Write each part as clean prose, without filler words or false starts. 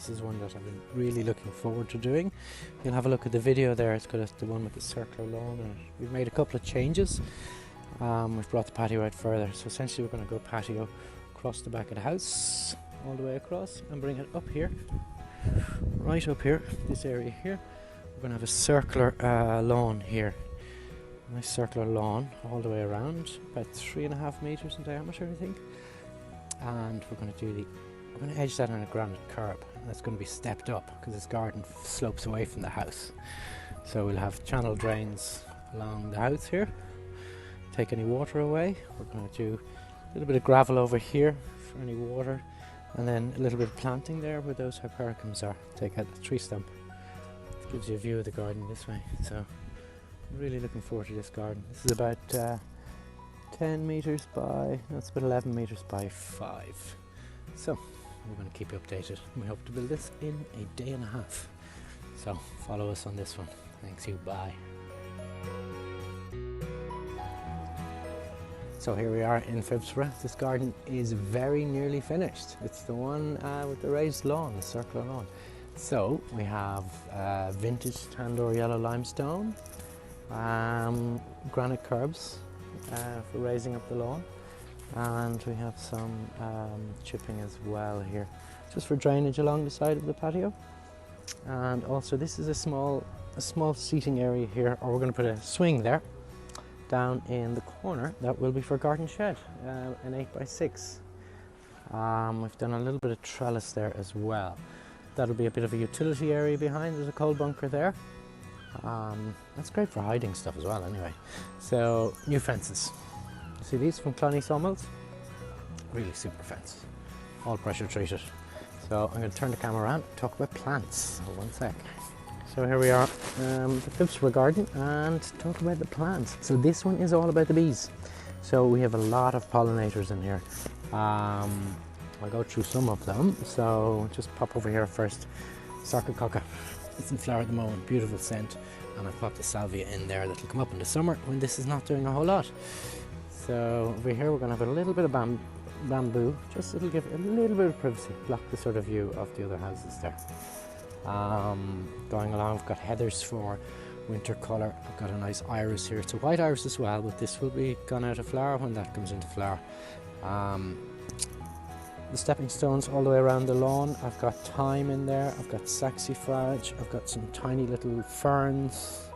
This is one that I've been really looking forward to doing. You'll have a look at the video there. It's got the one with the circular lawn, and we've made a couple of changes. We've brought the patio out further, so essentially we're going to go patio across the back of the house, all the way across, and bring it up here, right up here, this area here. We're going to have a circular lawn here. Nice circular lawn all the way around, about 3.5 meters in diameter, I think. And we're going to edge that on a granite curb, and it's going to be stepped up because this garden slopes away from the house. So we'll have channel drains along the house here, take any water away. We're going to do a little bit of gravel over here for any water, and then a little bit of planting there where those hypericums are. Take out the tree stump. It gives you a view of the garden this way. So I'm really looking forward to this garden. This is about 10 meters by, no, it's about 11 meters by 5. So we're going to keep you updated. We hope to build this in a day and a half. So follow us on this one. Thanks you, bye. So here we are in Phibsborough. This garden is very nearly finished. It's the one with the raised lawn, the circular lawn. So we have vintage Tandoor yellow limestone, granite curbs for raising up the lawn, and we have some chipping as well here, just for drainage along the side of the patio. And also this is a small seating area here, or we're going to put a swing there down in the corner that will be for garden shed, an 8x6. We've done a little bit of trellis there as well. That'll be a bit of a utility area behind. There's a coal bunker there. That's great for hiding stuff as well anyway. So new fences. See these from Cloney Sawmills? Really super fence. All pressure treated. So I'm going to turn the camera around and talk about plants. So one sec. So here we are, the Phibsborough garden, and talk about the plants. So this one is all about the bees. So we have a lot of pollinators in here. I'll go through some of them. So just pop over here first. Sarcococca. It's in flower at the moment, beautiful scent. And I've popped the salvia in there that'll come up in the summer when this is not doing a whole lot. So over here we're going to have a little bit of bamboo, just it'll give a little bit of privacy, block the sort of view of the other houses there. Going along, I've got heathers for winter colour. I've got a nice iris here. It's a white iris as well, but this will be gone out of flower when that comes into flower. The stepping stones all the way around the lawn. I've got thyme in there. I've got saxifrage. I've got some tiny little ferns.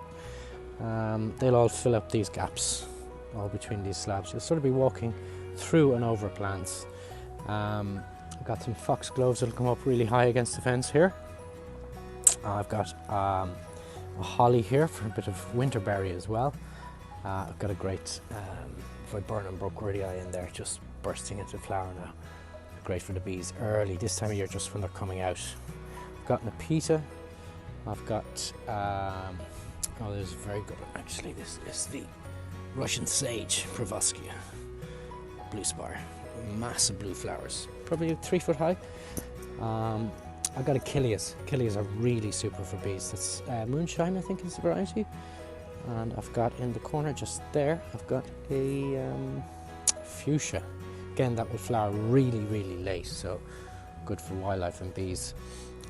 They'll all fill up these gaps, all between these slabs. You'll sort of be walking through and over plants. I've got some foxgloves that'll come up really high against the fence here. I've got a holly here for a bit of winterberry as well. I've got a great viburnum brookwardi in there, just bursting into flower now. Great for the bees early this time of year, just when they're coming out. I've got Nepeta. I've got oh, there's a very good one actually. This is the Russian sage, Pravoskia, blue spire, massive blue flowers, probably 3 foot high. I've got Achilles. Achilles are really super for bees. That's moonshine, I think, is the variety. And I've got in the corner just there, I've got a fuchsia. Again, that will flower really, really late, so good for wildlife and bees.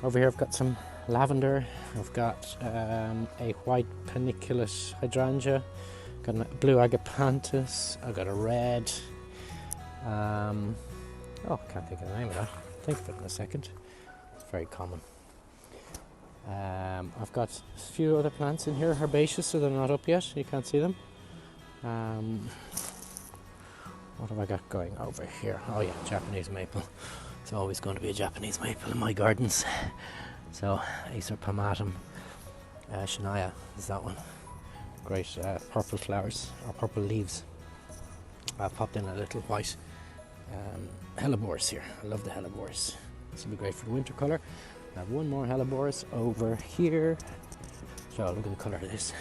Over here I've got some lavender. I've got a white paniculate hydrangea. Got a blue agapanthus. I've got a red. Oh, I can't think of the name of that. I'll think of it in a second. Very common. I've got a few other plants in here, herbaceous, so they're not up yet, you can't see them. What have I got going over here? Oh yeah, Japanese maple. It's always going to be a Japanese maple in my gardens. So Acer palmatum, Shania is that one. Great purple flowers, or purple leaves. I've popped in a little white hellebores here. I love the hellebores. This will be great for the winter colour. I have one more hellebores over here. So look at the colour of this.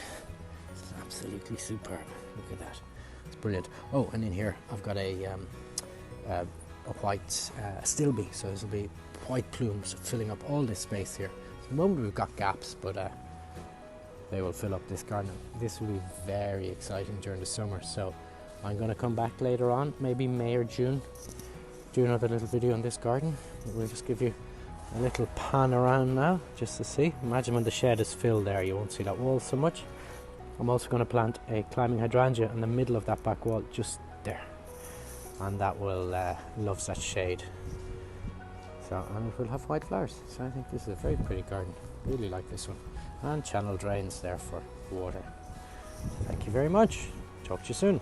This is absolutely superb. Look at that. It's brilliant. Oh, and in here I've got a white stilby. So this will be white plumes filling up all this space here. So at the moment we've got gaps, but they will fill up this garden. This will be very exciting during the summer. So I'm going to come back later on, maybe May or June, do another little video on this garden. We'll just give you a little pan around now just to see. Imagine when the shed is filled there, you won't see that wall so much. I'm also going to plant a climbing hydrangea in the middle of that back wall, just there, and that will loves that shade. So, and it will have white flowers. So I think this is a very pretty garden. Really like this one. And channel drains there for water. Thank you very much. Talk to you soon.